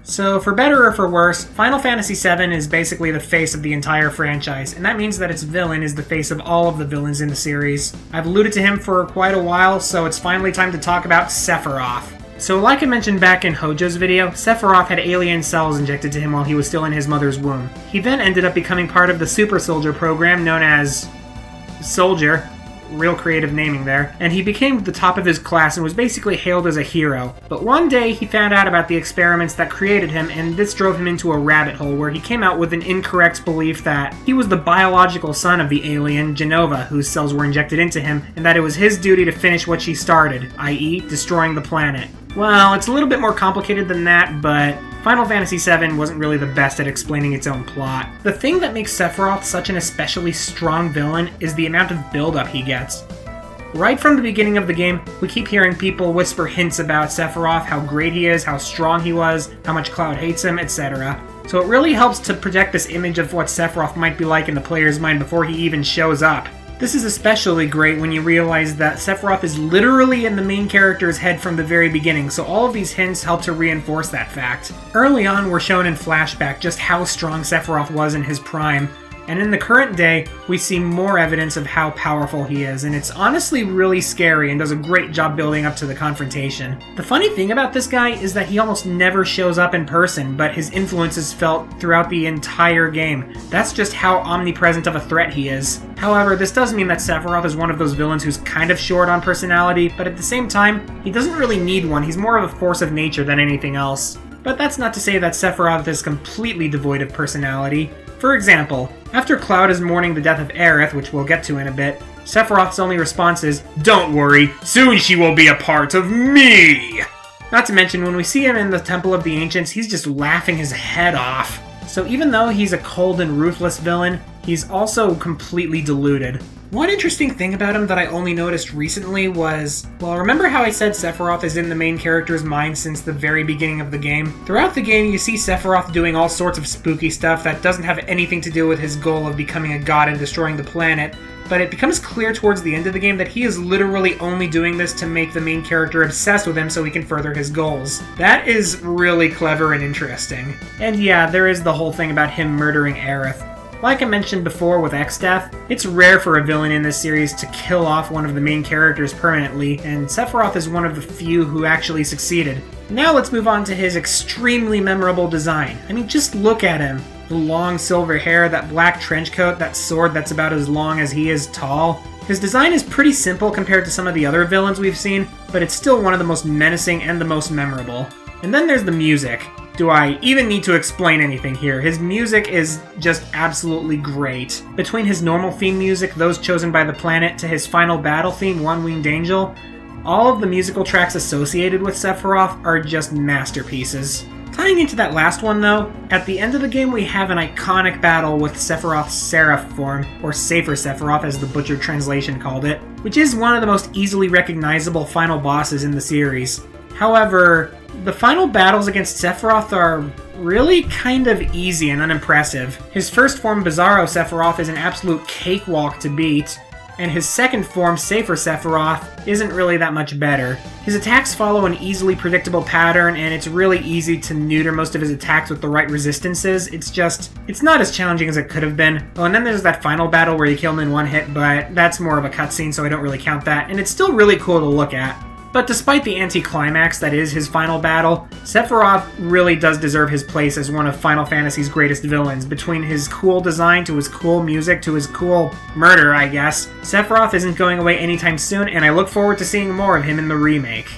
So, for better or for worse, Final Fantasy VII is basically the face of the entire franchise, and that means that its villain is the face of all of the villains in the series. I've alluded to him for quite a while, so it's finally time to talk about Sephiroth. So like I mentioned back in Hojo's video, Sephiroth had alien cells injected to him while he was still in his mother's womb. He then ended up becoming part of the Super Soldier program known as Soldier, real creative naming there, and he became the top of his class and was basically hailed as a hero. But one day he found out about the experiments that created him, and this drove him into a rabbit hole where he came out with an incorrect belief that he was the biological son of the alien Genova, whose cells were injected into him, and that it was his duty to finish what she started, i.e. destroying the planet. Well, it's a little bit more complicated than that, but Final Fantasy VII wasn't really the best at explaining its own plot. The thing that makes Sephiroth such an especially strong villain is the amount of build-up he gets. Right from the beginning of the game, we keep hearing people whisper hints about Sephiroth, how great he is, how strong he was, how much Cloud hates him, etc. So it really helps to project this image of what Sephiroth might be like in the player's mind before he even shows up. This is especially great when you realize that Sephiroth is literally in the main character's head from the very beginning, so all of these hints help to reinforce that fact. Early on, we're shown in flashback just how strong Sephiroth was in his prime, and in the current day, we see more evidence of how powerful he is, and it's honestly really scary and does a great job building up to the confrontation. The funny thing about this guy is that he almost never shows up in person, but his influence is felt throughout the entire game. That's just how omnipresent of a threat he is. However, this does mean that Sephiroth is one of those villains who's kind of short on personality, but at the same time, he doesn't really need one. He's more of a force of nature than anything else. But that's not to say that Sephiroth is completely devoid of personality. For example, after Cloud is mourning the death of Aerith, which we'll get to in a bit, Sephiroth's only response is, "Don't worry, soon she will be a part of me!" Not to mention, when we see him in the Temple of the Ancients, he's just laughing his head off. So even though he's a cold and ruthless villain, he's also completely deluded. One interesting thing about him that I only noticed recently was, well, remember how I said Sephiroth is in the main character's mind since the very beginning of the game? Throughout the game, you see Sephiroth doing all sorts of spooky stuff that doesn't have anything to do with his goal of becoming a god and destroying the planet, but it becomes clear towards the end of the game that he is literally only doing this to make the main character obsessed with him so he can further his goals. That is really clever and interesting. And yeah, there is the whole thing about him murdering Aerith. Like I mentioned before with X-Death, it's rare for a villain in this series to kill off one of the main characters permanently, and Sephiroth is one of the few who actually succeeded. Now let's move on to his extremely memorable design. I mean, just look at him. The long silver hair, that black trench coat, that sword that's about as long as he is tall. His design is pretty simple compared to some of the other villains we've seen, but it's still one of the most menacing and the most memorable. And then there's the music. Do I even need to explain anything here? His music is just absolutely great. Between his normal theme music, those chosen by the planet, to his final battle theme, One Winged Angel, all of the musical tracks associated with Sephiroth are just masterpieces. Tying into that last one though, at the end of the game we have an iconic battle with Sephiroth's Seraph form, or Safer Sephiroth as the butchered translation called it, which is one of the most easily recognizable final bosses in the series. However, the final battles against Sephiroth are really kind of easy and unimpressive. His first form, Bizarro Sephiroth, is an absolute cakewalk to beat, and his second form, Safer Sephiroth, isn't really that much better. His attacks follow an easily predictable pattern, and it's really easy to neuter most of his attacks with the right resistances. It's not as challenging as it could have been. Oh, and then there's that final battle where you kill him in one hit, but that's more of a cutscene, so I don't really count that, and it's still really cool to look at. But despite the anticlimax that is his final battle, Sephiroth really does deserve his place as one of Final Fantasy's greatest villains. Between his cool design to his cool music to his cool murder, I guess, Sephiroth isn't going away anytime soon, and I look forward to seeing more of him in the remake.